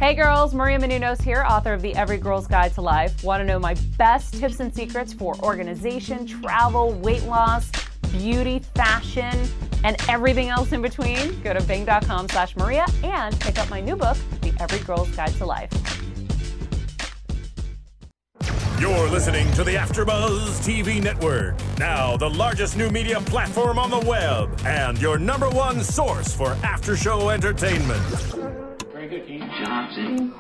Hey girls, Maria Menounos here, author of the Every Girl's Guide to Life. Want to know my best tips and secrets for organization, travel, weight loss, beauty, fashion, and everything else in between? Go to bing.com/Maria and pick up my new book, The Every Girl's Guide to Life. You're listening to the AfterBuzz TV network, now the largest new media platform on the web, and your #1 source for after-show entertainment. Very good, King Johnson.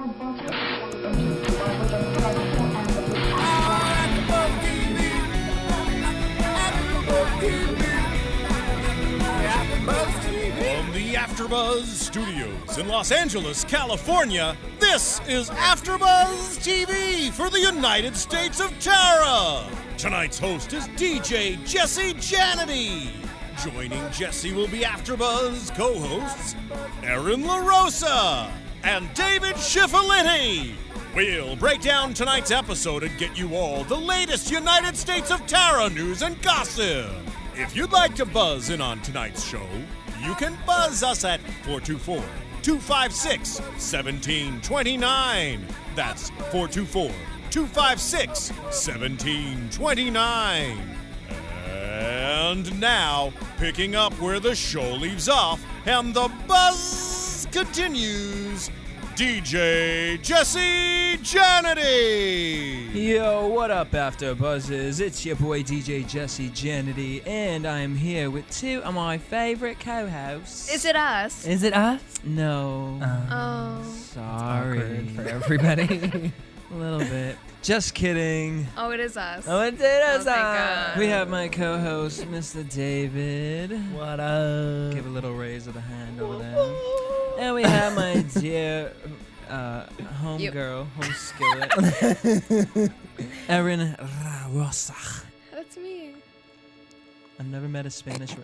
From the AfterBuzz Studios in Los Angeles, California, this is AfterBuzz TV for the United States of Tara. Tonight's host is DJ Jesse Janedy. Joining Jesse will be AfterBuzz co-hosts Erin LaRosa and David Schiffelini. We'll break down tonight's episode and get you all the latest United States of Tara news and gossip. If you'd like to buzz in on tonight's show, you can buzz us at 424-256-1729. That's 424-256-1729. And now, picking up where the show leaves off and the buzz continues, DJ Jesse Janedy. Yo, what up, AfterBuzzers? It's your boy DJ Jesse Janedy, and I'm here with two of my favorite co-hosts. Is it us? Is it us? No. Oh. Sorry. For everybody. A little bit. Just kidding. Oh, it is us. Oh, it is thank us. God. We have my co-host, Mr. David. What up? Give a little raise of the hand over there. And we have my dear homegirl, home skillet, Erin Rosa. That's me. I've never met a Spanish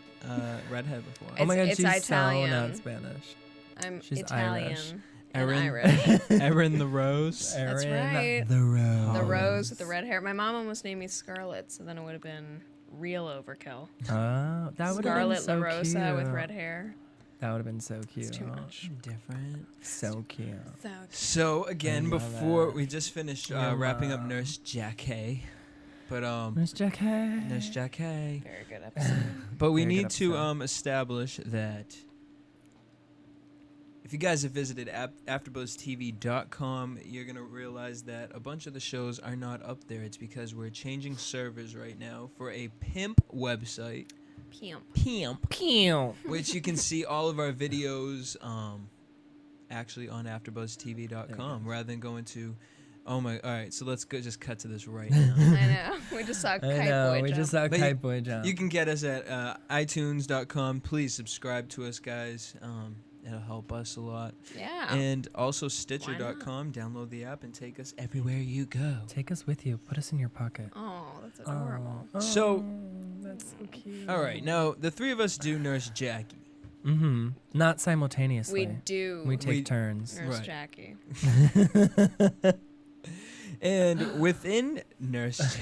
redhead before. Oh my god, It's she's Italian. so not Spanish. I'm She's Italian. Irish. And Erin. Irish. Erin the Rose. That's Erin right. The Rose. The rose with the red hair. My mom almost named me Scarlet, so then it would have been real overkill. Oh, that would have been Scarlet so La Rosa cute. with red hair. That would have been so cute. It's too much. Different. So cute. So again, I love before that. we just finished You're wrapping up welcome. Nurse Jackie, but Miss Jackie. Nurse Jackie. Very good episode. But we Very good need to episode. establish that if you guys have visited AfterBuzzTV.com, you're gonna realize that a bunch of the shows are not up there. It's because we're changing servers right now for a pimp website. Pimp. Which you can see all of our videos actually on AfterBuzzTV.com rather than going to. Oh my! All right, so let's just cut to this right now. I know. We just saw I Kite know, Boy we jump. just saw But Kite Boy jump. You can get us at iTunes.com. Please subscribe to us, guys. It'll help us a lot. Yeah. And also Stitcher.com. Download the app and take us everywhere you go. Take us with you. Put us in your pocket. Oh, that's adorable. So, that's so cute. all right, now the three of us do Nurse Jackie. Mm-hmm. Not simultaneously. We do. We take turns. Nurse Right. Jackie. And within Nurse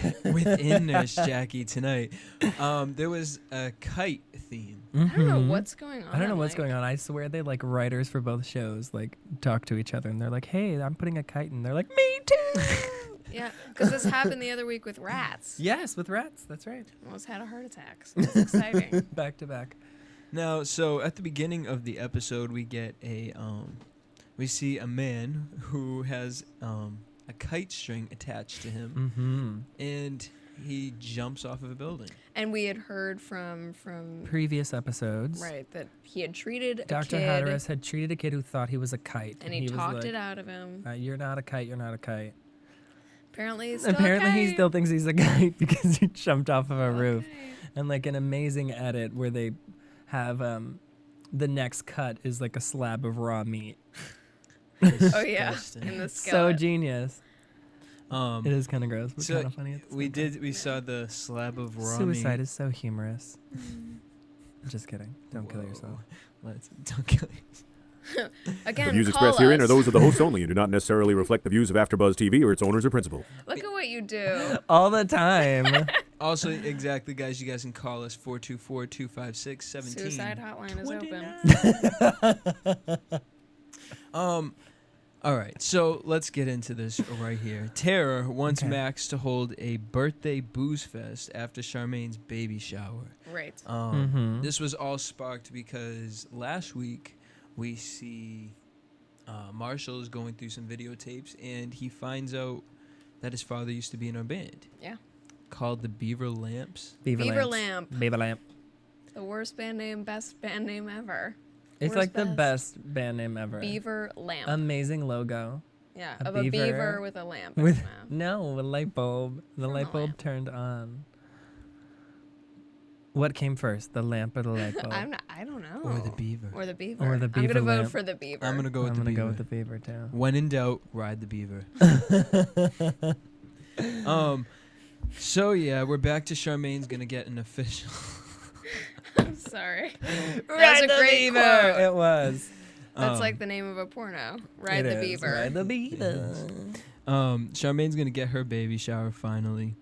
Jackie tonight, there was a kite theme. I don't know Mhm. what's going on. I don't know what's like- going on. I swear they like writers for both shows like talk to each other and they're like, "Hey, I'm putting a kite," and they're like, "Me too." Yeah, because this happened the other week with rats. Yes, with rats. That's right. Almost had a heart attack. So it's exciting. Back to back. Now, so at the beginning of the episode, we get we see a man who has a kite string attached to him, Mm-hmm. and he jumps off of a building. And we had heard from Previous episodes, right that he had treated a Dr. kid, Hatteras had treated a kid who thought he was a kite, and he was talked like, it out of him. You're not a kite. You're not a kite. Apparently, he's still Apparently, a he kite. still thinks he's a kite because he jumped off of a roof. Okay. And like an amazing edit where they have the next cut is like a slab of raw meat. Oh yeah, Disgusting. in the So skillet. genius. It is kind of gross, but so kind of funny. At the we same time. did. We saw the slab of raw Suicide meat. is so humorous. Just kidding. Don't kill Whoa. yourself. Don't kill yourself. Again, The views call expressed herein us. are those of the host only and do not necessarily reflect the views of AfterBuzz TV or its owners or principal. Look at what you do. All the time. Also, exactly, guys, you guys can call us 424-256-17. Suicide hotline is open. All right, so let's get into this right here. Tara wants Max to hold a birthday booze fest after Charmaine's baby shower. Right. This was all sparked because last week we see Marshall is going through some videotapes and he finds out that his father used to be in our band. Yeah. Called the Beaverlamps. Beaverlamp. Beaverlamp. The worst band name, best band name ever. It's Worst like the best band name ever. Beaverlamp. Amazing logo. Yeah, a of a beaver beaver with a lamp. With in his mouth. no, a light bulb. The light bulb lamp. turned on. What came first, the lamp or the light bulb? I don't know. Or the beaver. Or the beaver. Or the I'm beaver gonna lamp. vote for the beaver. I'm going to go with I'm the gonna beaver. go with the beaver too. When in doubt, ride the beaver. So yeah, we're back to Charmaine's going to get an official... I'm sorry. That was a great quote. It was. That's like the name of a porno. Ride It the is. beaver. Ride the beaver. Charmaine's going to get her baby shower finally,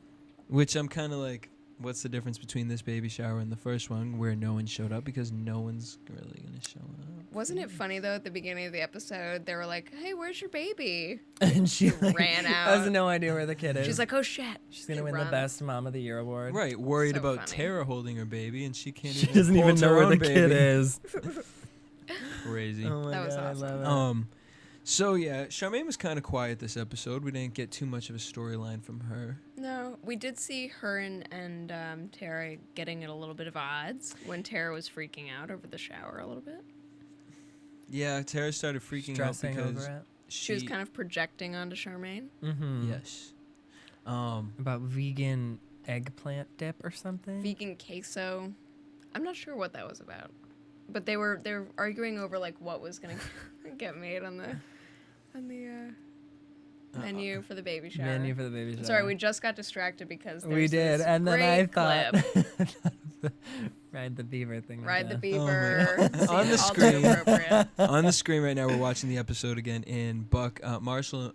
which I'm kind of like, what's the difference between this baby shower and the first one where no one showed up? Because no one's really going to show up. Wasn't it funny though at the beginning of the episode they were like, "Hey, where's your baby?" And she ran out. has no idea where the kid is. She's like, "Oh shit." she's gonna She win the runs. best Mom of the Year award. Right, worried So about funny. Tara holding her baby and she can't She even doesn't even hold know her where the own kid baby. is. Crazy. Oh my That was God, awesome. I love it. So yeah, Charmaine was kind of quiet this episode. We didn't get too much of a storyline from her. No, we did see her and Tara getting at a little bit of odds when Tara was freaking out over the shower a little bit. Yeah, Tara started freaking Stressing out because over it. She was kind of projecting onto Charmaine. Mm-hmm. yes. About vegan eggplant dip or something. Vegan queso. I'm not sure what that was about. But they were arguing over like what was gonna get made on the menu for the baby shower. Menu for the baby shower. Sorry, we just got distracted because We there's did, this and then I great thought clip. ride the beaver thing. Ride the again. beaver. God. On the all screen. too appropriate. On the screen right now, we're watching the episode again, and Marshall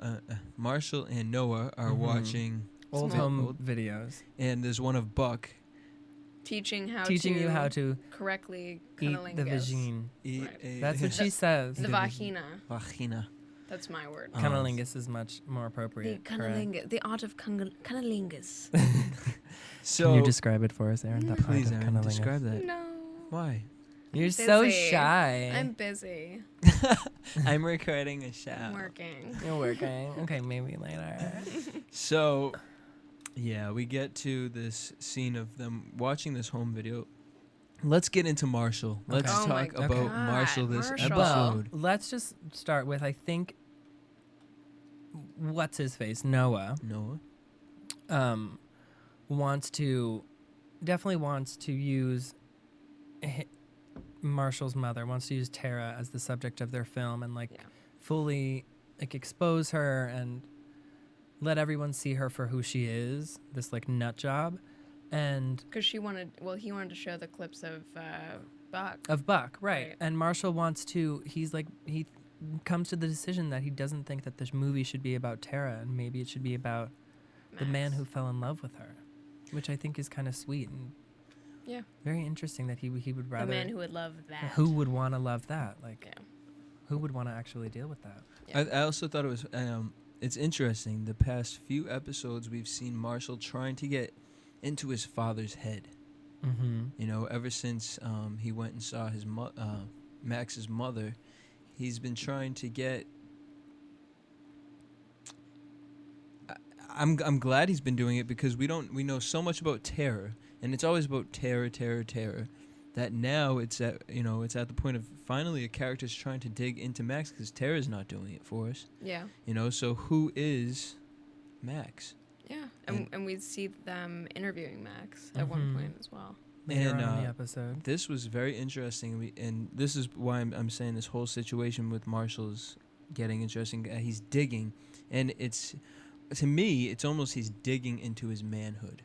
and Noah are watching Old Small- home videos. and there's one of Buck Teaching you how to correctly eat the cunnilingus. vagine. eat Right. a That's what she says. The vagina. vagina. That's my word. Cunnilingus is much more The appropriate. correct? cunnilingus. The art of cunnilingus. So Can you describe it for us, Aaron? The please, art of Aaron, cunnilingus. describe that. No. Why? You're so busy. shy. I'm busy. I'm recording a show. I'm working. You're working. Okay, maybe later. So, yeah, we get to this scene of them watching this home video. Let's get into Marshall. Let's Oh my talk about God, Marshall this Marshall. Well, episode. let's just start with, I think, what's his face? Noah. Noah. Definitely wants to use Marshall's mother, wants to use Tara as the subject of their film and fully expose her and let everyone see her for who she is, this nut job. And Because he wanted to show the clips of Buck. of Buck, right. Right. And Marshall wants to, he comes to the decision that he doesn't think that this movie should be about Tara and maybe it should be about the man who fell in love with her, which I think is kind of sweet and very interesting that he would rather. The man who would love that. Who would want to love that? Yeah. Who would want to actually deal with that? Yeah. I also thought it was it's interesting. The past few episodes, we've seen Marshall trying to get into his father's head. Mm-hmm. You know, ever since he went and saw his Max's mother, he's been trying to get. I'm glad he's been doing it because we know so much about Tara, and it's always about Tara, that now it's at the point of finally a character's trying to dig into Max because Tara's not doing it for us. Yeah. You know, so who is Max? Yeah. And we see them interviewing Max at one point as well. Later And, on in the episode. This was very interesting, and this is why I'm saying this whole situation with Marshall is getting interesting. He's digging, and to me, it's almost he's digging into his manhood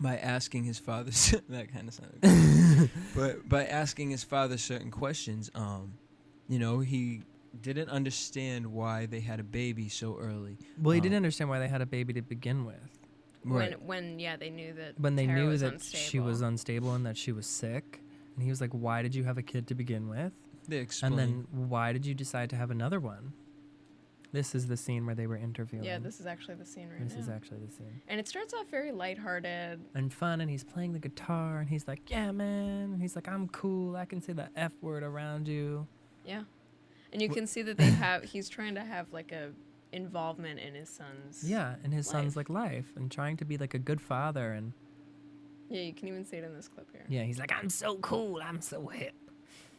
by asking his father that kind of sounded good. But by asking his father certain questions, he didn't understand why they had a baby so early. Well, he didn't understand why they had a baby to begin with. Right. When they knew that When they Tara knew was that she was unstable and that she was sick, and he was like, "Why did you have a kid to begin with?" They explain. And then why did you decide to have another one? This is the scene where they were interviewing. Yeah, this is actually the scene right now. This is actually the scene. And it starts off very lighthearted. And fun, and he's playing the guitar, and he's like, yeah, man. And he's like, I'm cool. I can say the F word around you. Yeah. And you can see that he's trying to have like a involvement in his son's in his son's life. like life, and trying to be like a good father. And Yeah, you can even see it in this clip here. yeah, he's like, I'm so cool. I'm so hip.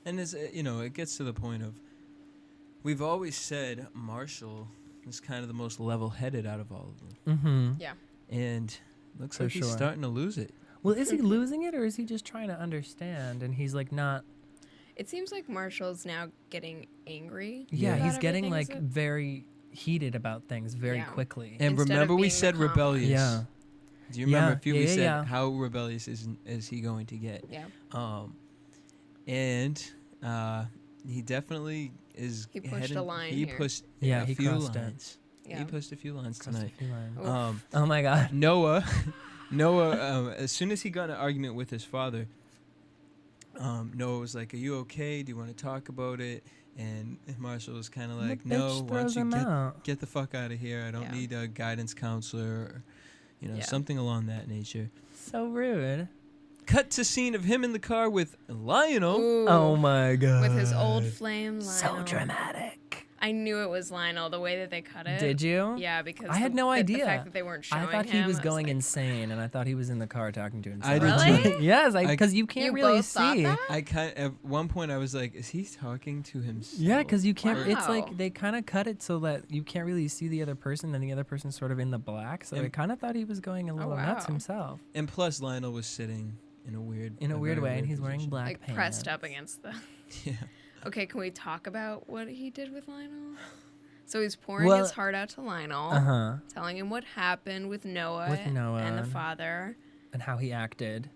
And it's, it gets to the point of, we've always said Marshall is kind of the most level-headed out of all of them. Mm-hmm. Yeah. And looks For like he's sure. starting to lose it. Well, is he losing it, or is he just trying to understand? And he's like not. It seems like Marshall's now getting angry. Yeah, about he's getting everything, like is it? very heated about things very Yeah. quickly. And Instead of remember we being the said calm. rebellious. Yeah. Do you remember Yeah, a few yeah, we yeah, said yeah. how rebellious is he going to get? Yeah. And he definitely is. He pushed a line He here. pushed Yeah, a he few crossed it. lines. Yeah. He pushed a few lines Crossed a tonight. few lines. Oof. Oh my God. Noah, as soon as he got in an argument with his father, Noah was like, "Are you okay? Do you want to talk about it?" And Marshall was kind of And the like, bitch "No, why throws don't you him out. get the fuck out of here? I don't Yeah. need a guidance counselor, or, Yeah. something along that nature." So rude. Cut to scene of him in the car with Lionel. Ooh, Oh my God. with his old flame Lionel. So dramatic. I knew it was Lionel the way that they cut it. Did you? Yeah, because I had no the idea. fact that they weren't showing I thought him, he was I going like, insane, and I thought he was in the car talking to himself. I did Really? too. Yes, I- because you can't You really both thought see. that? At one point I was like, "Is he talking to himself?" Yeah, because you can't. It's Wow. like they kind of cut it so that you can't really see the other person, and the other person's sort of in the black. So And- I kind of thought he was going a little nuts wow. himself And plus, Lionel was sitting in a weird, weird very way, and he's wearing position. black like pants. pressed up against the. Yeah. Okay, can we talk about what he did with Lionel? So he's pouring Well, his heart out to Lionel, Uh-huh. telling him what happened with Noah, and the father. And how he acted.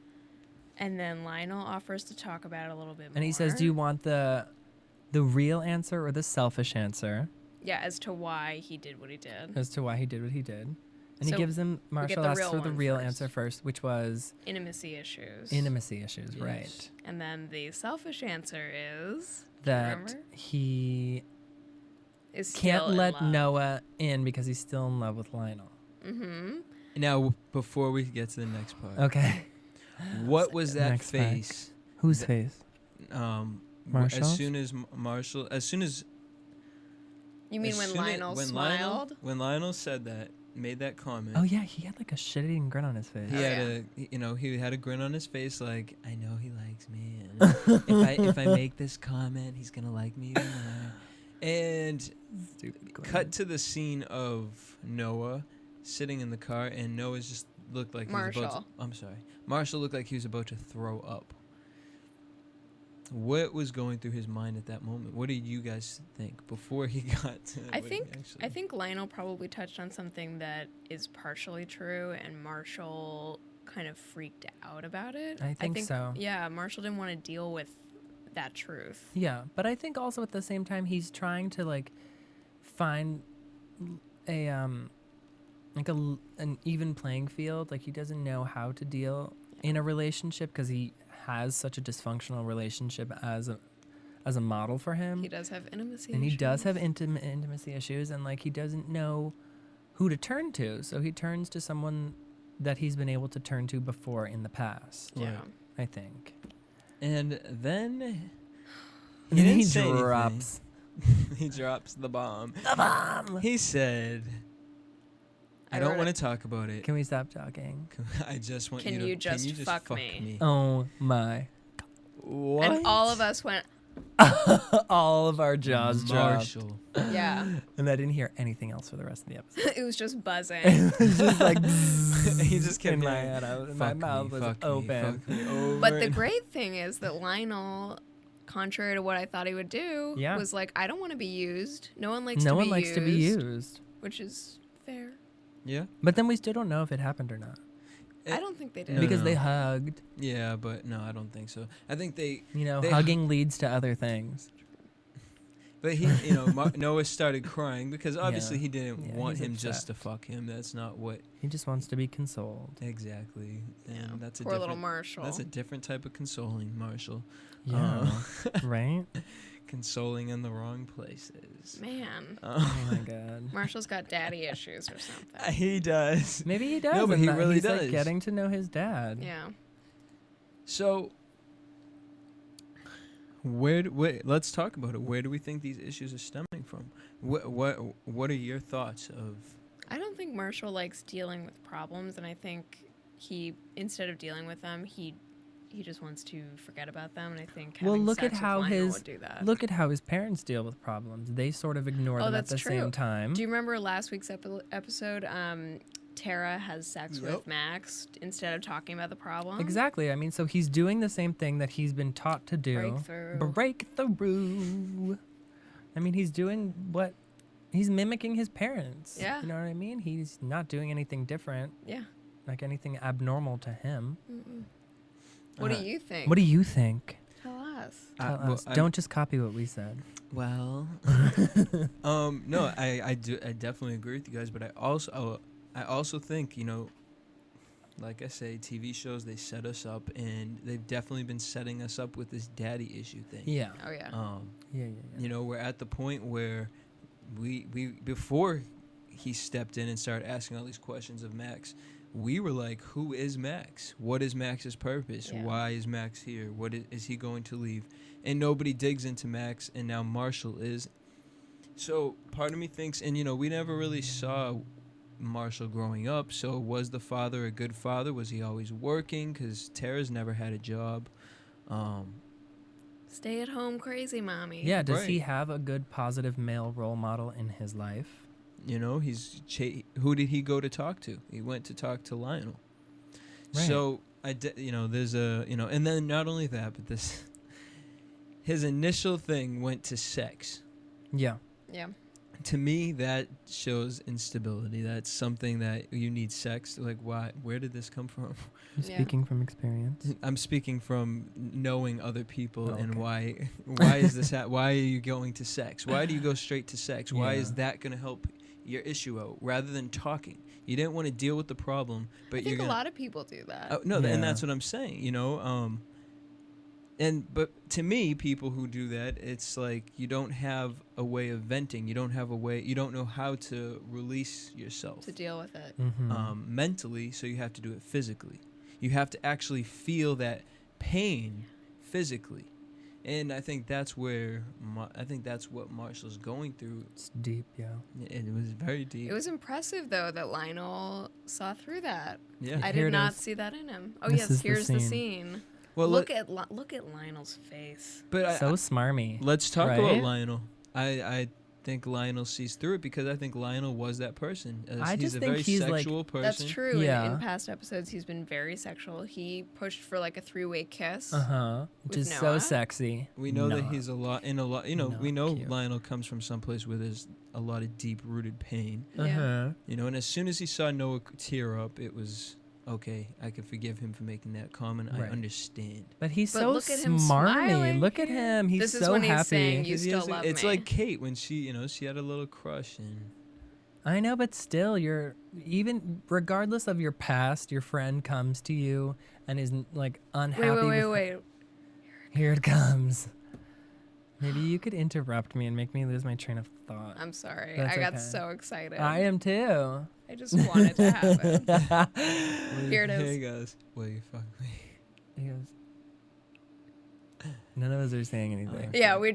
And then Lionel offers to talk about it a little bit more. And he says, "Do you want the real answer or the selfish answer Yeah, as to why he did what he did. as to why he did what he did?" And he So gives him Marshall the asks real for the one real first. answer first, which was Intimacy issues. intimacy issues, Yes. right? And then the selfish answer is That remember? he Is still can't in let love. Noah in because he's still in love with Lionel. Mm-hmm. Now, before we get to the next part, Okay. what was that Next back. face? Whose face? Marshall's? As soon as Marshall, as soon as You mean as when soon as- Lionel when smiled? when Lionel said that, made that comment. Oh yeah, he had like a shit-eating grin on his face. He Oh, had he had a grin on his face, like, I know he likes me, and if I make this comment, he's gonna like me even more. And Stupid grin. cut to the scene of Noah sitting in the car, and Noah's just looked like he was about Marshall. to, I'm sorry, Marshall looked like he was about to throw up. What was going through his mind at that moment? What did you guys think before he got to I what he think actually- I think Lionel probably touched on something that is partially true, and Marshall kind of freaked out about it. I think so. Yeah, Marshall didn't want to deal with that truth. Yeah, but I think also at the same time he's trying to like find a an even playing field. Like he doesn't know how to deal in a relationship because he has such a dysfunctional relationship as a model for him. He does have intimacy And he does issues. have intimacy issues, and like he doesn't know who to turn to, so he turns to someone that he's been able to turn to before in the past. Yeah. I think. And then And then didn't he say anything. drops he drops the bomb. the bomb. He said, I I don't wrote want it. to talk about it. Can we stop talking? I just want Can you to you just can you just fuck fuck me? me. Oh my! What? And all of us went, All of our jaws dropped, Marshall. yeah. and I didn't hear anything else for the rest of the episode. It was just buzzing. It was just like He just kept in my hearing, head. My "Fuck me, mouth was fuck me, open. fuck me," over But the and- great thing is that Lionel, contrary to what I thought he would do, Yeah. was like, I don't want to be used. No one likes No to one be likes used. to be used, Which is fair. Yeah. but then we still don't know if it happened or not I don't think they did. No, because no. they hugged. Yeah, but no, I don't think so. I think they. You know, They hugging leads to other things. But he, Noah started crying because obviously Yeah. he didn't Yeah, want he's him just to upset. fuck him. That's not what He just wants to be consoled. exactly. And Yeah, that's a poor different. little Marshall. That's a different type of consoling, Marshall. Yeah, right. consoling in the wrong places. Man. Oh my God. Marshall's got daddy issues or something. He does. Maybe he does. No, but and he that really he's does. Like getting to know his dad. Yeah. So, let's talk about it. Where do we think these issues are stemming from? What are your thoughts of? I don't think Marshall likes dealing with problems, and I think he, instead of dealing with them, he just wants to forget about them. And I think having Look sex at how with Lionel his would do that. look at how his parents deal with problems. They sort of ignore them at that's the true. same time. Do you remember last week's episode? Tara has sex with Max instead of talking about the problem. Exactly. I mean, so he's doing the same thing that he's been taught to do. Breakthrough. I mean, he's doing what he's mimicking his parents. Yeah. You know what I mean? He's not doing anything different. Yeah. Like anything abnormal to him. Mm-mm. What do you think? What do you think? Tell us. Tell us. Don't just copy what we said. Well, no, I definitely agree with you guys, but I also think, you know, like I say, TV shows, they set us up, and they've definitely been setting us up with this daddy issue thing. Yeah. Oh yeah. Yeah. You know, we're at the point where we before he stepped in and started asking all these questions of Max, we were like, who is Max? What is Max's purpose? Yeah. Why is Max here? What is he going to leave? And nobody digs into Max, and now Marshall is. So part of me thinks, and you know, we never really saw Marshall growing up, so was the father a good father? Was he always working? Because Tara's never had a job. Stay at home crazy mommy. Yeah, does Right. he have a good positive male role model in his life? You know, who did he go to talk to? He went to talk to Lionel. Right. So there's a, you know, and then not only that, but his initial thing went to sex. Yeah. Yeah. To me, that shows instability. That's something that you need sex. Like, why? Where did this come from? I'm Yeah. speaking from experience. I'm speaking from knowing other people and Okay. why is this? Why are you going to sex? Why do you go straight to sex? Why is Yeah. that going to help your issue out rather than talking? You didn't want to deal with the problem, but I you're think a gonna. lot of people do that. Oh, no, Yeah. and that's what I'm saying. You know, but to me, people who do that, it's like you don't have a way of venting. You don't have a way. You don't know how to release yourself To deal with it. Mm-hmm. mentally, so you have to do it physically. You have to actually feel that pain physically, and I think that's where that's what Marshall's going through. It's deep, yeah. It was very deep. It was impressive though that Lionel saw through that. Yeah. I Here did it not is. see that in him. Oh This yes, is the here's the scene. scene. Well, Look at Lionel's face. but So smarmy. let's talk about right? Lionel. I think Lionel sees through it because I think Lionel was that person. I He's just a think very he's, like- sexual person. That's true. Yeah. In past episodes, he's been very sexual. He pushed for like a 3-way kiss. Uh-huh. Which With is so Noah? sexy. We know that Noah. he's a lot. You know, we know Cute. Lionel comes from someplace where there's a lot of deep-rooted pain. Yeah. Uh-huh. You know, and as soon as he saw Noah tear up, it was okay. I could forgive him for making that comment. I Right. understand. But he's But so look at him smarmy. smiling. Look at him. He's This is so when he's happy. saying you 'Cause he still has love it's me. like Kate when she had a little crush and. I know, but still, you're even regardless of your past, your friend comes to you and is like unhappy. Wait. Here it comes. Maybe you could interrupt me and make me lose my train of thought. I'm sorry. That's I got okay. so excited. I am too. I just wanted to happen. Here it is. Hey guys, will you fuck me? He goes, none of us are saying anything. Yeah, we're We're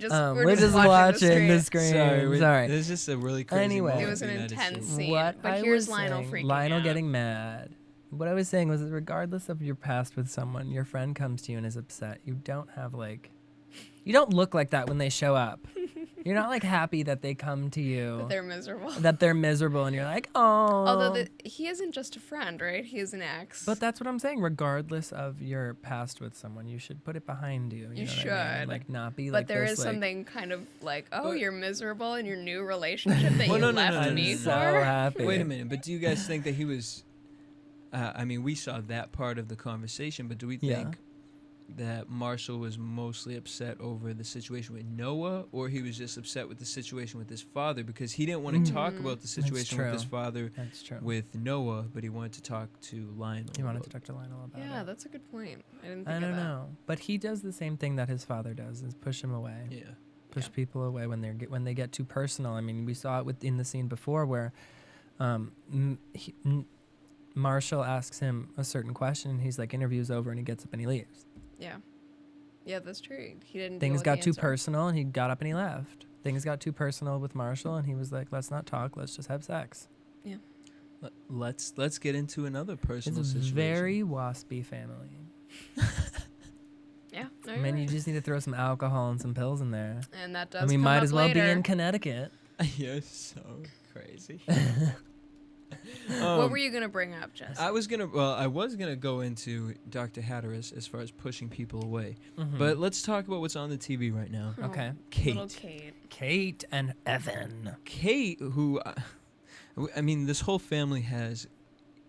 just watching the screen. Sorry. This is just a really crazy. Anyway. moment It was in an the United intense States. scene. What But I here's was Lionel saying, freaking Lionel out. getting mad. What I was saying was that regardless of your past with someone, your friend comes to you and is upset. You don't look like that when they show up. You're not like happy that they come to you. But they're miserable. that they're miserable and you're like, oh. Although he isn't just a friend, right? He is an ex. But that's what I'm saying. Regardless of your past with someone, you should put it behind you. You know what I mean? should. Like not be But like there this, is like, something kind of like, oh, But- you're miserable in your new relationship that Well, you no, no, left no, no, me I'm no, so for. happy. Wait a minute, but do you guys think that he was? I mean, we saw that part of the conversation, but do we Yeah. think that Marshall was mostly upset over the situation with Noah, or he was just upset with the situation with his father because he didn't want to talk about the situation with his true. father That's true. with Noah, but he wanted to talk to Lionel. You wanted to about talk to Lionel about Yeah, it. that's a good point. I didn't think I of don't that. know. But he does the same thing that his father does, is push him away. it. Yeah. push people away when they get too personal. I mean, we saw it in the scene before where Marshall asks him a certain question, and he's like, interview's over, and he gets up and he leaves. Yeah. Yeah, that's true. He didn't. Things got too personal, and he got up and he left. Things got too personal with Marshall, and he was like, let's not talk, let's just have sex. Yeah. Let's get into another personal It's a situation. very waspy family. Yeah. No, I mean, you just need to throw some alcohol and some pills in there. And that does. And we come might up as well later. be in Connecticut. You're so crazy. What were you gonna bring up, Jess? I was gonna go into Dr. Hatteras as far as pushing people away, Mhm. but let's talk about what's on the TV right now. Oh, Okay. Little Kate. Kate and Evan. Kate, who, I mean, this whole family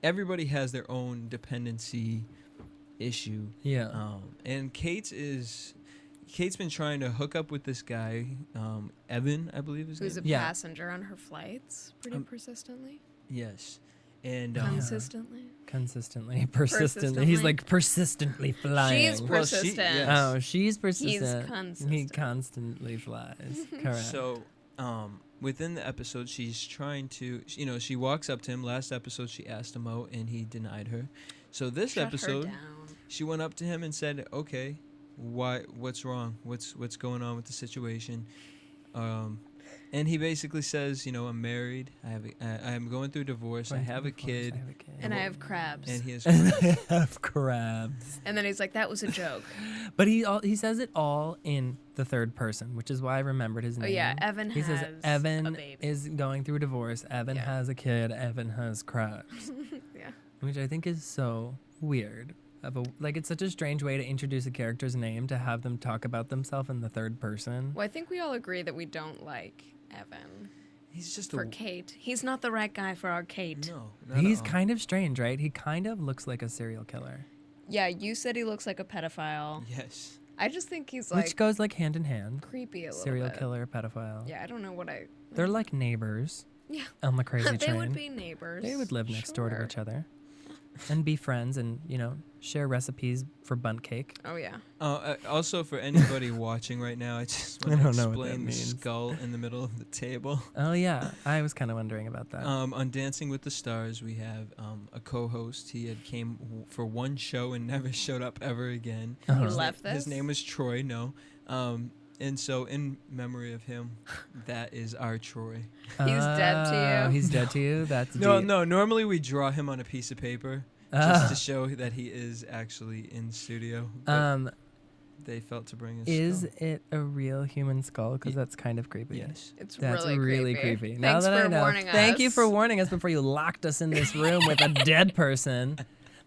everybody has their own dependency issue. Yeah. And Kate's been trying to hook up with this guy, Evan, I believe his Who's a name. Yeah. passenger on her flights pretty persistently. Yes, and Consistently. Consistently. Persistently. He's like persistently flying. She's Well, she- persistent. yes. Oh, she's persistent. consistent. He constantly flies. Correct. So, within the episode, she's trying to, she walks up to him. Last episode, she asked him out, and he denied her. So this Shut her episode, down. she went up to him and said, "Okay, what's wrong? What's going on with the situation?" And he basically says, "I'm married. I'm going through divorce. I have a kid, And I have crabs. and he has." I have crabs. And then he's like, that was a joke. But he says it all in the third person, which is why I remembered his name. Oh, yeah. Evan He has says a Evan baby. is going through divorce. Evan Yeah. has a kid. Evan has crabs. Yeah. Which I think is so weird. It's such a strange way to introduce a character's name to have them talk about themselves in the third person. Well, I think we all agree that we don't like Evan. He's just For Kate. He's not the right guy for our Kate. no. Not He's at all. kind of strange, right? He kind of looks like a serial killer. Yeah, you said he looks like a pedophile. Yes. I just think he's Which like goes like hand in hand. creepy a little Serial bit. killer, pedophile. Yeah, I don't know what I. They're like neighbors Yeah. on the crazy They train. would be neighbors. They would live next door to Sure. each other and be friends and, share recipes for bunt cake. Oh, yeah. Also, for anybody watching right now, I just want I to don't know what that explain the means. skull in the middle of the table. Oh, yeah. I was kind of wondering about that. On Dancing with the Stars, we have a co-host. He had came for one show and never showed up ever again. Uh-huh. He His left this? His name was Troy. No. And so, in memory of him, that is our Troy. He's dead to you? He's dead to you? That's No, deep. no. Normally, we draw him on a piece of paper just to show that he is actually in studio. But they felt to bring his Is skull. it a real human skull? Because that's kind of creepy. Yes. It's That's really creepy. Thanks Now that for I know. warning Thank us. you for warning us before you locked us in this room with a dead person.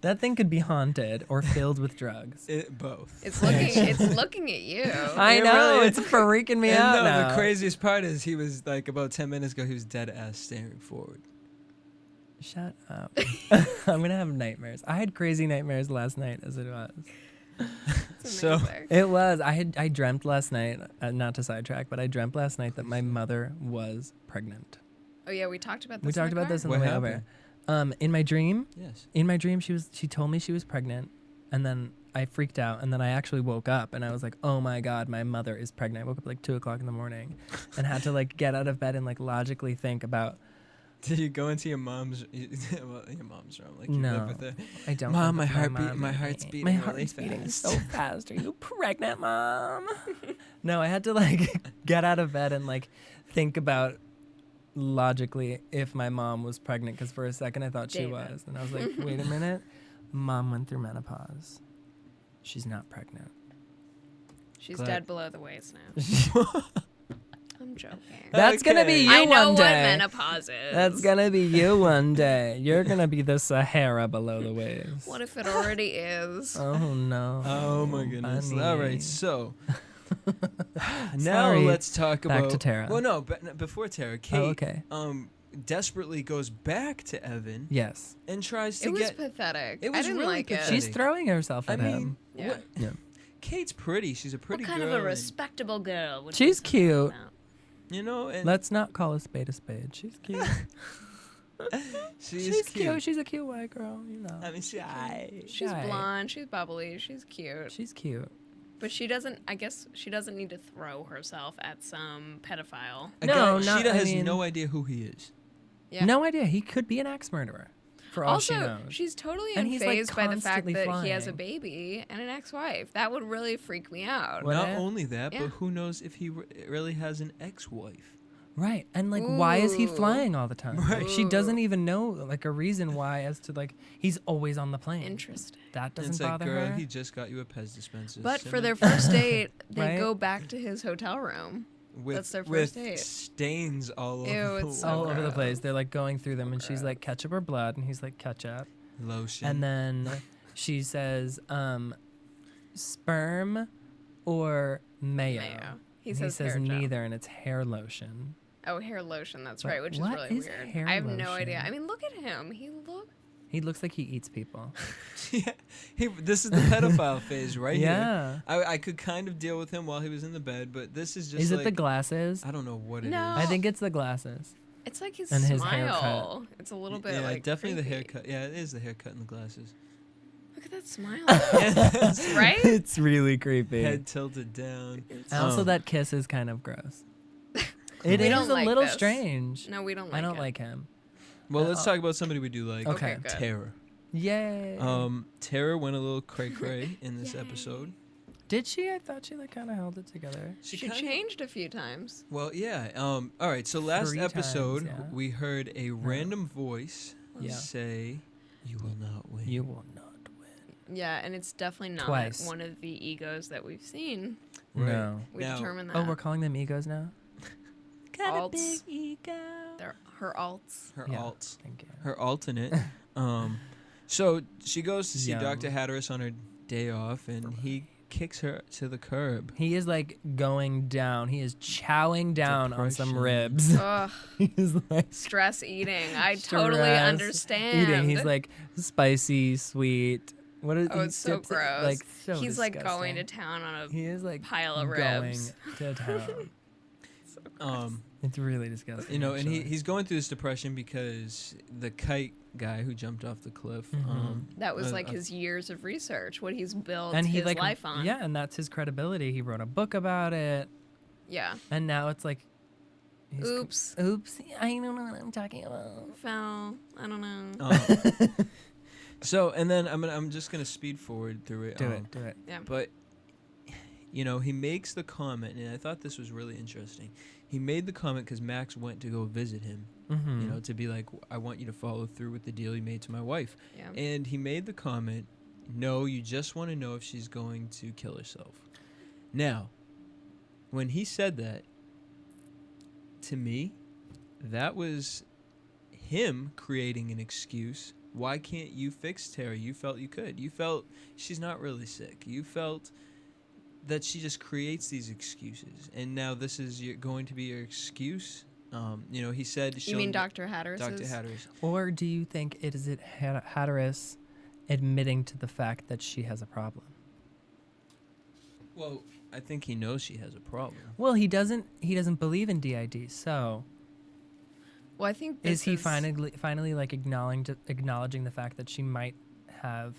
That thing could be haunted or filled with drugs. Both. It's looking at you. I It know, really it's is. freaking me And out no, now. the craziest part is he was like about 10 minutes ago, he was dead ass staring forward. Shut up. I'm going to have nightmares. I had crazy nightmares last night as it was. It's So- amazing. It was. I dreamt last night, not to sidetrack, but I dreamt last night that my mother was pregnant. Oh, yeah, we talked about this. We in talked the about car? this on What the way happened? over. In my dream, Yes. she told me she was pregnant, and then I freaked out, and then I actually woke up, and I was like, oh my God, my mother is pregnant. I woke up at like 2 o'clock in the morning and had to like get out of bed and like logically think about, Did you go into your mom's? Well, your mom's room, like you No, live with her. I don't. Mom, live my with heartbeat- my and heart's me. beating My really heart's beating fast. so fast. Are you pregnant, Mom? No, I had to like get out of bed and like think about logically if my mom was pregnant, because for a second I thought she David. was, and I was like, wait a minute, Mom went through menopause. She's not pregnant. She's Glad- dead below the waist now. I'm joking. That's gonna be Okay. you I know one what day. menopause is. That's gonna be you one day. You're gonna be the Sahara below the waves. What if it already is? Oh no. Oh my goodness. Bunny. All right, so now Sorry. let's talk Back about to Tara. Well, no, but before Tara, Kate okay. desperately goes back to Evan Yes. and tries to It was get pathetic. It was I didn't really like pathetic. it. She's throwing herself I at mean, him. Yeah. what- Yeah. Kate's pretty. She's a pretty What kind girl. of a and, respectable girl would She's be cute. about? you know, and Let's not call a spade a spade. She's cute. she's She's cute. She's a cute white girl, I mean, She's Shy. blonde. She's bubbly. She's cute. She's cute. But she doesn't. I guess she doesn't need to throw herself at some pedophile. No, Sheeta I has mean- no idea who he is. Yeah. No idea. He could be an axe murderer, for all she Also, knows. she's totally And he's, like, unfazed by the fact constantly that he has a flying. baby and an ex-wife. That would really freak me out. What? Not only that, Yeah. but who knows if he really has an ex-wife. Right. And like, why is he Ooh. flying all the time? Right. She doesn't even know like a reason why as to like, he's always on the plane. Interesting. That And doesn't it's like, bother girl, her. he just got you a Pez dispenser. But for Simmer. their first date, they Right? go back to his hotel room. with, that's their with first date. stains all Ew, over it's the so all wall. over the place. gross. They're like going through them and she's like, ketchup or blood? And he's like, ketchup. Lotion. And then she says, sperm or mayo. Mayo. He And says, he says hair gel. neither, and it's hair lotion. Oh, hair lotion. That's But right, which is what really is weird. hair I have no lotion? idea. I mean, look at him. He looks like he eats people. Yeah, this is the pedophile phase right Yeah. here. I could kind of deal with him while he was in the bed, but this is just Is like, it the glasses? I don't know what it is. No. I think it's the glasses. It's like his And his smile. It's a little bit yeah, like definitely creepy. the haircut. Yeah, it is the haircut and the glasses. Look at that smile. Yes. Right? It's really creepy. Head tilted down. And also, Um, that kiss is kind of gross. We It is don't a like little this. strange. No, we don't like I don't it. like him. Well, let's talk about somebody we do like. Okay. good. Tara. Yay. Tara went a little cray cray in this episode. Did she? I thought she like kind of held it together. She kinda- changed a few times. Well, yeah. All right. So last 3 episode, times, yeah. we heard a random voice Yeah. say, "You will not win." You will not win. Yeah, and it's definitely not Twice. one of the egos that we've seen. Right. No. We Now- determined that. Oh, we're calling them egos now? Alts. ego. They're her alts. Her Yeah. alt. Thank you. Her alternate. So she goes to see Yum. Dr. Hatteras on her day off, and he kicks her to the curb. He is like going down. He is chowing down on some Depression. ribs. Ugh, He's like stress eating. I totally stress understand. eating. He's like spicy, sweet. What is oh, he it's so dips it- gross. Like so He's like going to disgusting. town on a He is like pile of going ribs. to town. It's really disgusting. You know, and actually. he's going through this depression because the kite guy who jumped off the cliff. That was like his years of research, what he's built and he his like life on. yeah, and that's his credibility. He wrote a book about it, Yeah. and now it's like, Oops. oops, I don't know what I'm talking about. Fell. I don't know. So, and then I'm just gonna speed forward through it. Do it. Yeah. But you know, he makes the comment, and I thought this was really interesting. He made the comment because Max went to go visit him. Mm-hmm. You know, to be like, I want you to follow through with the deal you made to my wife. Yeah. And he made the comment, no, you just want to know if she's going to kill herself. Now, when he said that, to me, that was him creating an excuse. Why can't you fix Tara? You felt you could. You felt she's not really sick. You felt that she just creates these excuses. And now this is going to be your excuse. You know, he said... You mean Dr. Hatteras? Dr. Hatteras. Or do you think it is Hatteras admitting to the fact that she has a problem? Well, I think he knows she has a problem. Well, he doesn't believe in DID, so Well, I think is this he finally like acknowledging the fact that she might have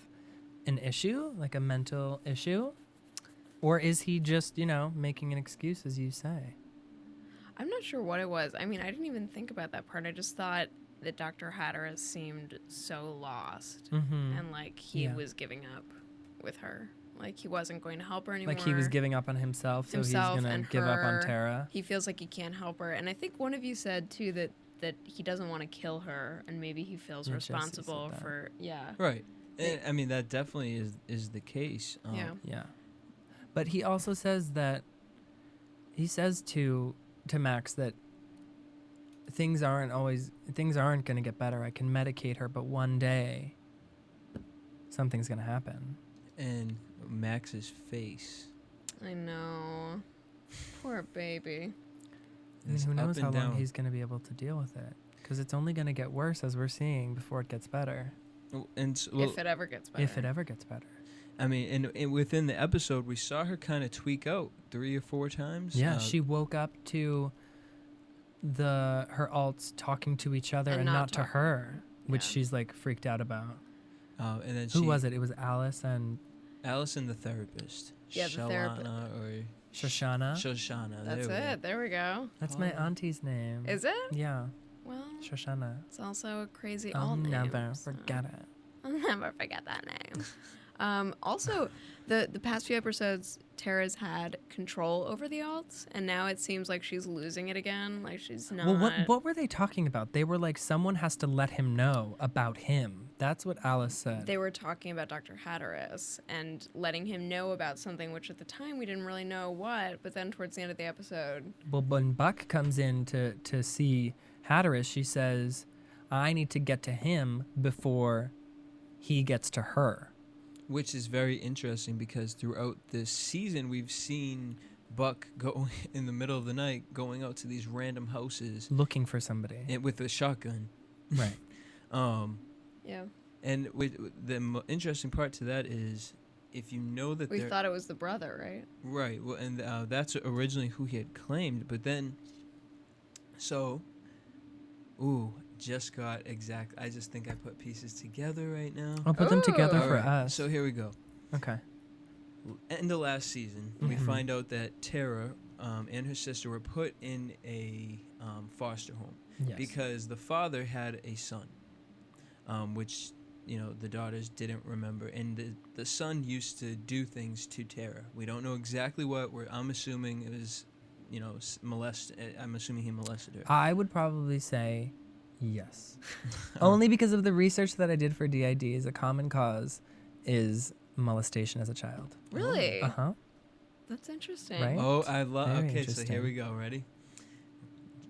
an issue, like a mental issue? Or is he just, you know, making an excuse, as you say? I'm not sure what it was. I mean, I didn't even think about that part. I just thought that Dr. Hatteras seemed so lost Mm-hmm. and like he Yeah. was giving up with her. Like he wasn't going to help her anymore. Like he was giving up on himself, so Himself he's gonna and give up on her. Tara. He feels like he can't help her. And I think one of you said too that he doesn't want to kill her and maybe he feels Yeah, Jesse said responsible that. for Right. And, I mean, that definitely is the case. Yeah. Yeah. But he also says that he says to Max that things aren't going to get better. I can medicate her, but one day something's going to happen. And Max's face. I know. Poor baby. I mean, is who up knows and how long down. he's going to be able to deal with it? Because it's only going to get worse, as we're seeing, before it gets better. If it ever gets better. If it ever gets better. I mean, and within the episode, we saw her kind of tweak out 3 or 4 times. Yeah, she woke up to her alts talking to each other And and not not to talking. her, which Yeah. she's like freaked out about. And then Who was it? It was Alice and Allison the therapist. Yeah, the therapist. Or Shoshana. Shoshana. That's it. There we go. That's my auntie's name. Is it? Yeah, Well, Shoshana. it's also a crazy I'll alt name. never so- forget it. I'll never forget that name. Also, the past few episodes, Tara's had control over the alts, and now it seems like she's losing it again. Like she's not. Well, what were they talking about? They were like, someone has to let him know about him. That's what Alice said. They were talking about Dr. Hatteras and letting him know about something, which at the time we didn't really know what. But then towards the end of the episode, Well, when Buck comes in to see Hatteras, she says, I need to get to him before he gets to her. Which is very interesting because throughout this season, we've seen Buck go in the middle of the night, going out to these random houses Looking for somebody. with a shotgun. Right. yeah, And the interesting part to that is, if you know that we they're thought it was the brother, right? right, well, and that's originally who he had claimed, but then, just got exact. I just think I put pieces together right now. I'll put them together Ooh. for Alright, us. So here we go. Okay. End of last season, we find out that Tara and her sister were put in a foster home Yes. because the father had a son, which the daughters didn't remember, and the son used to do things to Tara. We don't know exactly what. I'm assuming it was, I'm assuming he molested her. I would probably say yes. Only because of the research that I did for DID is a common cause is molestation as a child. Really? Uh-huh. That's interesting. Right? Oh, I love. Very Okay, so here interesting. we go. Ready?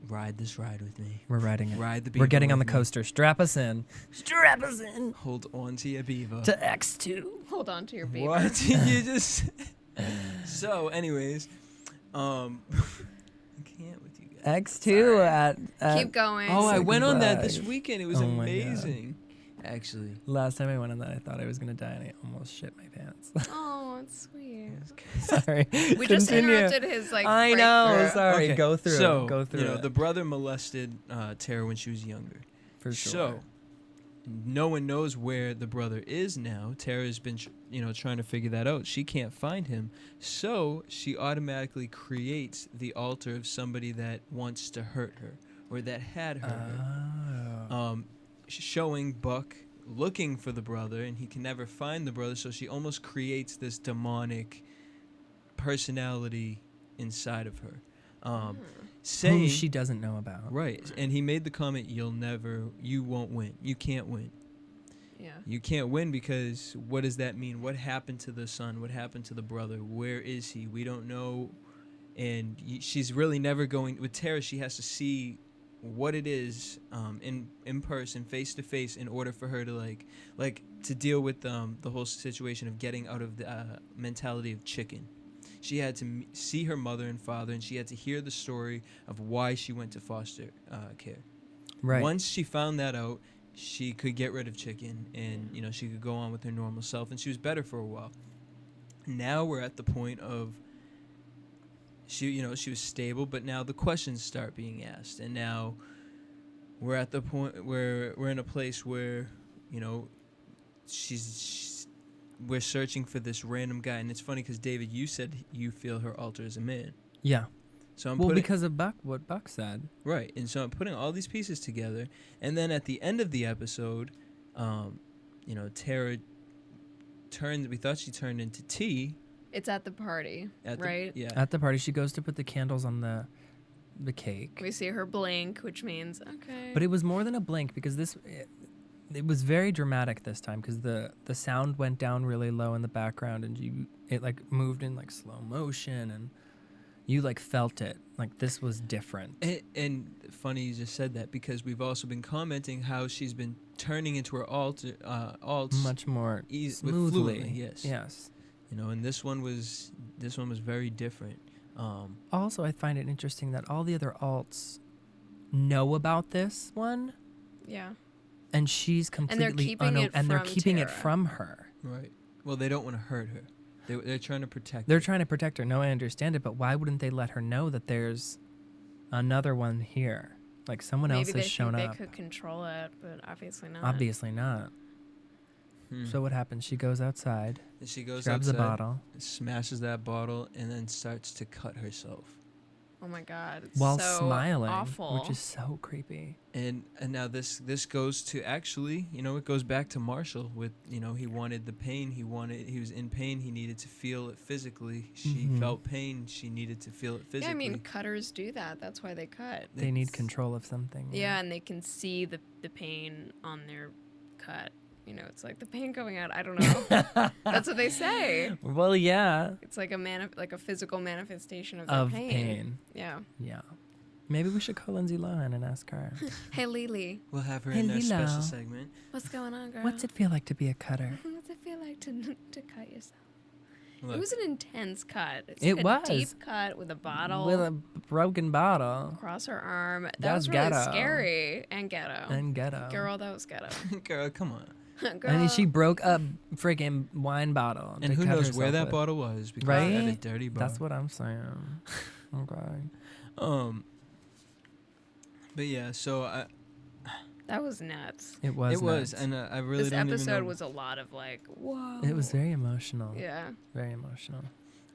Ride this ride with me. We're riding it. Ride the beaver. We're getting on the with me. coaster. Strap us in. Strap us in. Hold on to your beaver. To X2. Hold on to your beaver. What did you just? So, anyways, I can't with you guys. X2 at Keep going. Oh, I went on that Flags. this weekend. It was Oh my God. amazing. Actually, Last time I went on that, I thought I was gonna die, and I almost shit my pants. Oh, it's sweet. Sorry. We just Continue. interrupted his I know. breakthrough. Sorry. Okay, Go through so, it. Go through it. the brother molested Tara when she was younger. For sure. So, no one knows where the brother is now. Tara's been, trying to figure that out. She can't find him. So, she automatically creates the altar of somebody that wants to hurt her or that had hurt her. Showing Buck looking for the brother, and he can never find the brother. So, she almost creates this demonic personality inside of her. Saying whom she doesn't know about. right, and he made the comment, you won't win, you can't win, Yeah. you can't win, because what does that mean? What happened to the son? What happened to the brother? Where is he? We don't know. And she's really never going with Tara. She has to see what it is in person, face to face, in order for her to like to deal with the whole situation of getting out of the mentality of chicken. She had to see her mother and father, and she had to hear the story of why she went to foster care. Right. Once she found that out, she could get rid of chicken, and she could go on with her normal self, and she was better for a while. Now we're at the point of she was stable, but now the questions start being asked, and now we're at the point where we're in a place where we're searching for this random guy. And it's funny because, David, you said you feel her alter is a man. Yeah. So I'm Well, putting, because of what Buck said. right, and so I'm putting all these pieces together, and then at the end of the episode, Tara turned. We thought she turned into T. It's at the party, right? Yeah. At the party, she goes to put the candles on the cake. We see her blink, which means, okay. But it was more than a blink, because it was very dramatic this time, because the sound went down really low in the background, and it like moved in like slow motion, and you like felt it. Like this was different. And funny you just said that, because we've also been commenting how she's been turning into her alts Much more smoothly. smoothly. Yes. Yes. And this one was very different. Also, I find it interesting that all the other alts know about this one, yeah. and she's completely keeping it and they're from keeping it Tara. from her. Right. Well, they don't want to hurt her. They're trying to protect They're her. trying to protect her. No, I understand it, but why wouldn't they let her know that there's another one here? Like someone else Maybe has they shown think up. they could control it, but obviously not. Obviously not. So what happens? She goes outside. And she goes grabs outside, a bottle, smashes that bottle, and then starts to cut herself. Oh my God! It's while so smiling, awful. which is so creepy. And now this goes to actually, it goes back to Marshall with, he wanted the pain. He was in pain. He needed to feel it physically. She felt pain. She needed to feel it physically. Yeah, I mean, cutters do that. That's why they cut. They need control of something. Yeah, and they can see the pain on their cut. It's like the pain going out. I don't know. That's what they say. Well, yeah. It's like a physical manifestation of their pain. Yeah. Yeah. Maybe we should call Lindsay Lohan and ask her. Hey, Lily. We'll have her Hey, in their Lilo. special segment. What's going on, girl? What's it feel like to be a cutter? What's it feel like to cut yourself? Look, It was an intense cut. It's It like a was. deep cut with a bottle With a broken bottle. across her arm. That That's was really ghetto. scary and ghetto. And ghetto. Girl, that was ghetto. girl, come on. Girl. I mean, she broke a freaking wine bottle. And to who cut knows where herself that with. bottle was? Because Right? she had a dirty bottle. That's what I'm saying. Okay. But yeah, so That was nuts. It was. it was, nuts. and I really This don't even episode know. was a lot of like, whoa. It was very emotional. Yeah. Very emotional.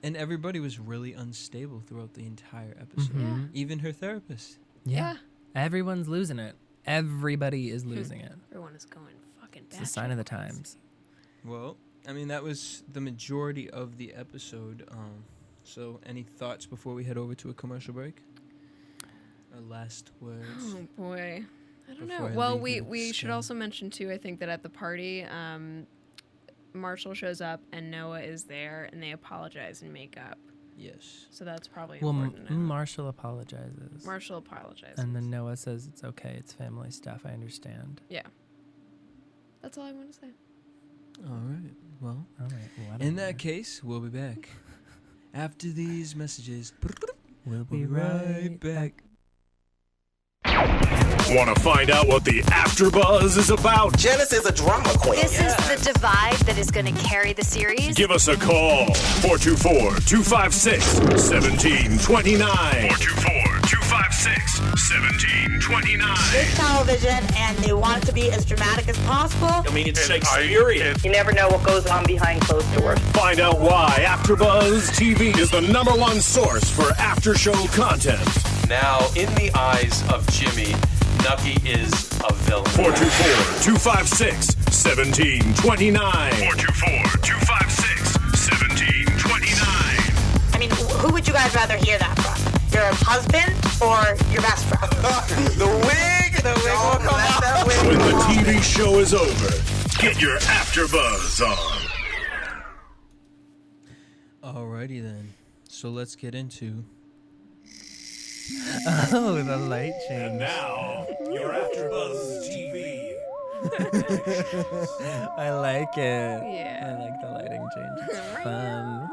And everybody was really unstable throughout the entire episode. Yeah. Even her therapist. Yeah. Everyone's losing it. Everybody is losing it. Everyone is going fucking bad. It's a sign of the times. Well, I mean, that was the majority of the episode. So, any thoughts before we head over to a commercial break? Our last words. Oh boy. I don't Before know. I Well, leave we you should still. also mention too, I think that at the party, Marshall shows up and Noah is there and they apologize and make up. Yes. So that's probably Well, important. to know. Marshall apologizes. Marshall apologizes. And then Noah says it's okay. It's family stuff. I understand. Yeah. That's all I want to say. All right. Well, All right. Whatever. in that case, we'll be back after these messages. we'll be right back. Want to find out what the AfterBuzz is about? Janice is a drama queen. This is the divide that is going to carry the series. Give us a call. 424-256-1729. 424-256-1729. It's television, and they want it to be as dramatic as possible. I mean, it's Shakespearean. You never know what goes on behind closed doors. Find out why AfterBuzz TV is the #1 source for after-show content. Now, in the eyes of Jimmy, Nucky is a villain. 424-256-1729. 424-256-1729. I mean, who would you guys rather hear that from? Your husband or your best friend? The wig will come out. When the TV show is over, get your AfterBuzz on. Alrighty then. So let's get into. Oh, the light change. Now, your AfterBuzz TV. I like it. Yeah. I like the lighting change. It's fun.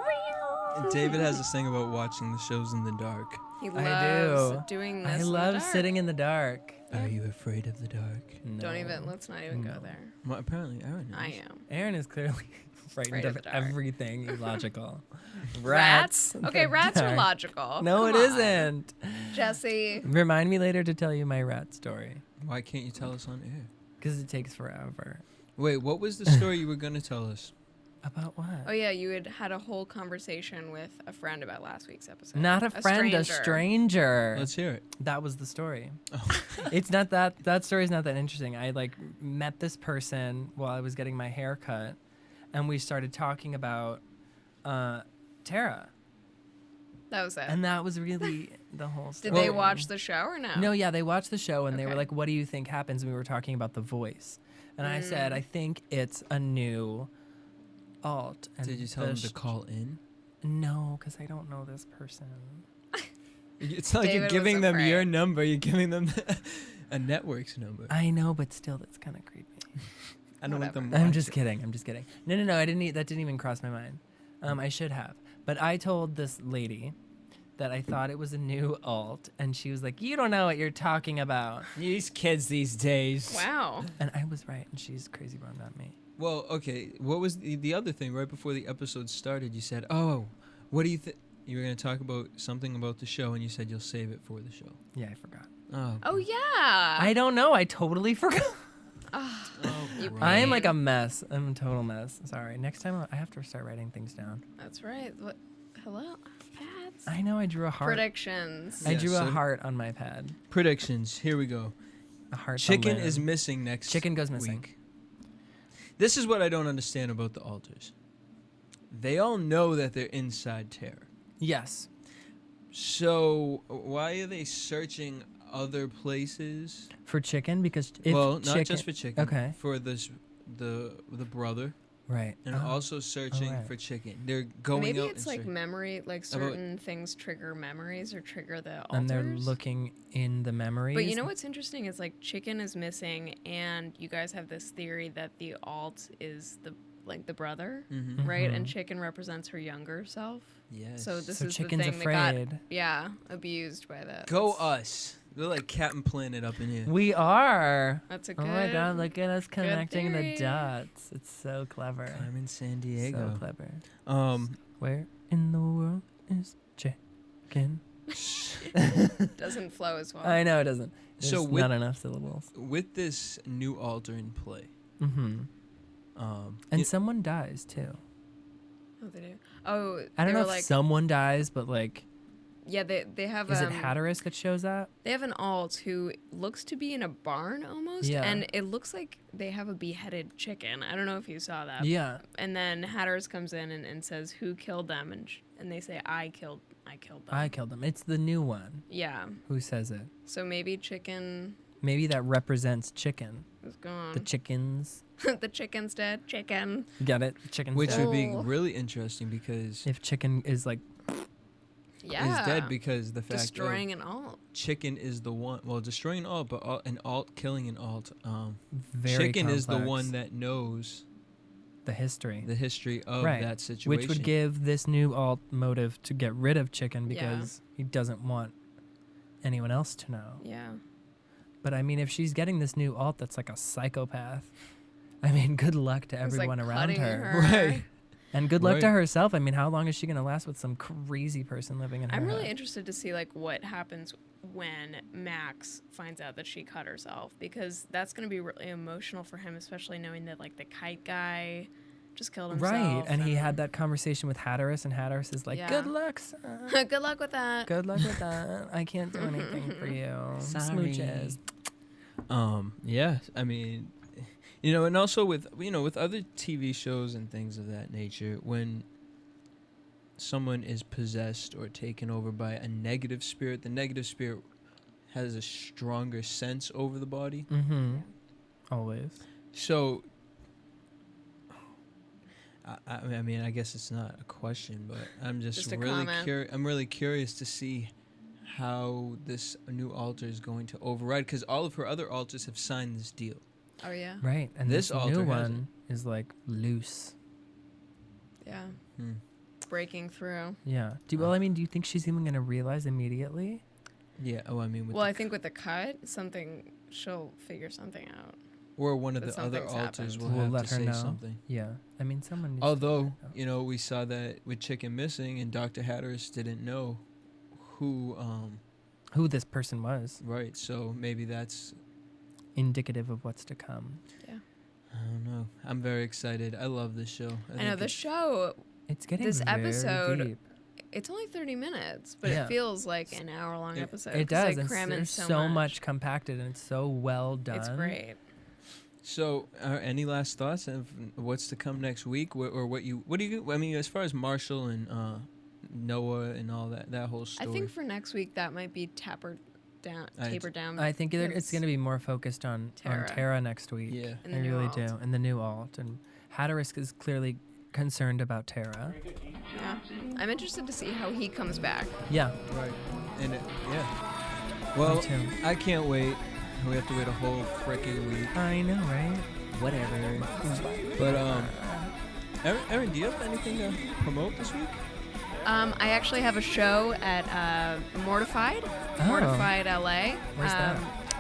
David has this thing about watching the shows in the dark. He I loves do. doing this. I in the love dark. sitting in the dark. Are you afraid of the dark? Don't No. even. Let's not even go there. Well, apparently Aaron is. I am. Aaron is clearly frightened Afraid of of the dark. everything illogical. Rats? in Okay, the rats are dark. logical. No, Come it on. isn't. Jesse. Remind me later to tell you my rat story. Why can't you tell us on air? Because it takes forever. Wait, what was the story you were going to tell us? About what? Oh yeah, you had a whole conversation with a friend about last week's episode. Not a friend, a stranger. Let's hear it. That was the story. It's not that story's not that interesting. I like met this person while I was getting my hair cut, and we started talking about Tara, That was it. and that was really the whole story. Did they watch the show or no? No, yeah, they watched the show and they were Okay. like, "What do you think happens?" And we were talking about The Voice, and I said, "I think it's a new alt." And Did you tell them to call in? No, because I don't know this person. It's not like you're David was giving them your afraid. number. You're giving them a network's number. I know, but still, that's kind of creepy. I don't want them. I'm just kidding. I'm just kidding. No. I didn't. That didn't even cross my mind. I should have. But I told this lady that I thought it was a new alt, and she was like, "You don't know what you're talking about." These kids these days. Wow. And I was right, and she's crazy brown, not me. Well, okay. What was the other thing right before the episode started? You said, "Oh, what do you think?" You were going to talk about something about the show, and you said you'll save it for the show. Yeah, I forgot. Oh. Oh yeah. I don't know. I totally forgot. I am like a mess. I'm a total mess. Sorry. Next time I have to start writing things down. That's right. What? Hello, pads. I know. I drew a heart. Predictions. I drew a heart on my pad. Predictions. Here we go. A heart. Chicken is missing next. Chicken goes missing. Week. This is what I don't understand about the alters. They all know that they're inside Terror. Yes. So why are they searching other places for Chicken? Because if not just for Chicken. Okay. For the brother. Right. And also searching for Chicken. They're going Maybe out it's like memory, like certain things trigger memories or trigger the alters. And they're looking in the memories. But you know what's interesting is like Chicken is missing, and you guys have this theory that the alt is the brother, right? And Chicken represents her younger self. Yes. So this is Chicken's the thing afraid. that got abused by that. Go us. They're like Captain Planet up in here. We are. That's a good. Oh my God! Look at us connecting theory. the dots. It's so clever. I'm in San Diego. So clever. Where in the world is Chicken? Doesn't flow as well. I know it doesn't. There's So not enough syllables. With this new alter in play. And someone dies too. Oh, they do. Oh, I don't know if like, someone dies, but like. Yeah, they have. Is it Hatteras that shows that? They have an alt who looks to be in a barn almost, and it looks like they have a beheaded chicken. I don't know if you saw that. Yeah. And then Hattaras comes in and says, "Who killed them?" And they say, "I killed them." I killed them. It's the new one. Yeah. Who says it? So maybe Chicken. Maybe that represents Chicken. Is gone. The chickens. The chicken's dead. Chicken. Got it? Chicken's Which dead. would be really interesting because if Chicken is like. Yeah. Is dead because the fact destroying an alt. Chicken is the one. Well, destroying an alt, but an alt killing an alt. Very Chicken is the complex. one that knows the history of that situation, which would give this new alt motive to get rid of Chicken because he doesn't want anyone else to know. Yeah. But I mean, if she's getting this new alt that's like a psychopath, I mean, good luck to everyone around her. Right. And good luck to herself. I mean, how long is she going to last with some crazy person living in her I'm really head? interested to see like what happens when Max finds out that she cut herself, because that's going to be really emotional for him, especially knowing that like the kite guy just killed himself. Right, and he had that conversation with Hattaras, and Hattaras is like, "Good luck, son. Good luck with that. Good luck with that. I can't do anything for you. Sorry." Smooches." Yeah. I mean, you know, and also with other TV shows and things of that nature, when someone is possessed or taken over by a negative spirit, the negative spirit has a stronger sense over the body. Always. So, I mean, I guess it's not a question, but I'm just really curious. I'm really curious to see how this new alter is going to override, because all of her other alters have signed this deal. Oh yeah. Right, and this this alter new one is like loose. Yeah. Breaking through. Yeah. Well, I mean, do you think she's even going to realize immediately? Yeah. Oh, I mean, Well, I think with the cut, she'll figure something out. Or one of the other alters will We'll have let to her say know. something. Yeah. I mean, someone needs Although, you know, we saw that with Chicken missing, and Dr. Hatteras didn't know who this person was. Right. So maybe that's indicative of what's to come. Yeah. I don't know. I'm very excited. I love this show. I know the show. It's getting this very episode. deep. It's only 30 minutes, but Yeah. it feels like an hour-long episode. It 'cause does. they And cram in there's so much compacted, and it's so well done. It's great. So, any last thoughts of what's to come next week, or what do you? I mean, as far as Marshall and Noah and all that whole story. I think for next week that might be tapered down. I think it's going to be more focused on Tara next week. Yeah, And the I new really alt. do, and the new alt. And Hattaras is clearly concerned about Tara. Yeah. I'm interested to see how he comes back. Yeah. Right. And yeah. Well, too. I can't wait. We have to wait a whole freaking week. I know, right? Whatever. But Erin, do you have anything to promote this week? I actually have a show at Mortified LA. Where's that?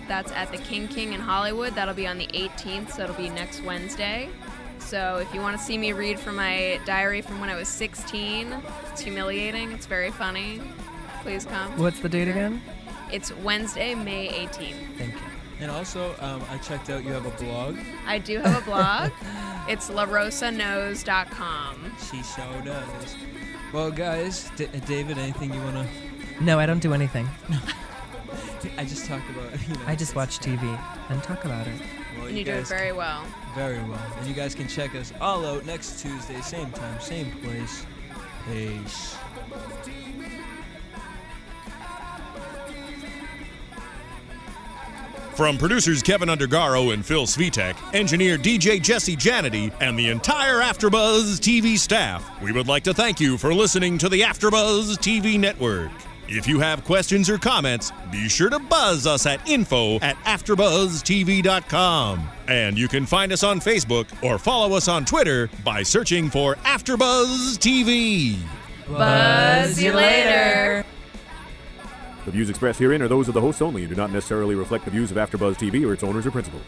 That's at the King in Hollywood. That'll be on the 18th, so it'll be next Wednesday. So if you want to see me read from my diary from when I was 16, it's humiliating. It's very funny. Please come. What's the date again? It's Wednesday, May 18th. Thank you. And also, I checked out you have a blog. I do have a blog. It's larosaknows.com. She so does. Well, guys, David, anything you want to... No, I don't do anything. I just talk about, I just watch TV and talk about it. Well, And you do it very well. Very well. And you guys can check us all out next Tuesday, same time, same place. Peace. From producers Kevin Undergaro and Phil Svitek, engineer DJ Jesse Janedy, and the entire AfterBuzz TV staff, we would like to thank you for listening to the AfterBuzz TV network. If you have questions or comments, be sure to buzz us at info@AfterBuzzTV.com. And you can find us on Facebook or follow us on Twitter by searching for AfterBuzz TV. Buzz you later. The views expressed herein are those of the hosts only and do not necessarily reflect the views of AfterBuzz TV or its owners or principals.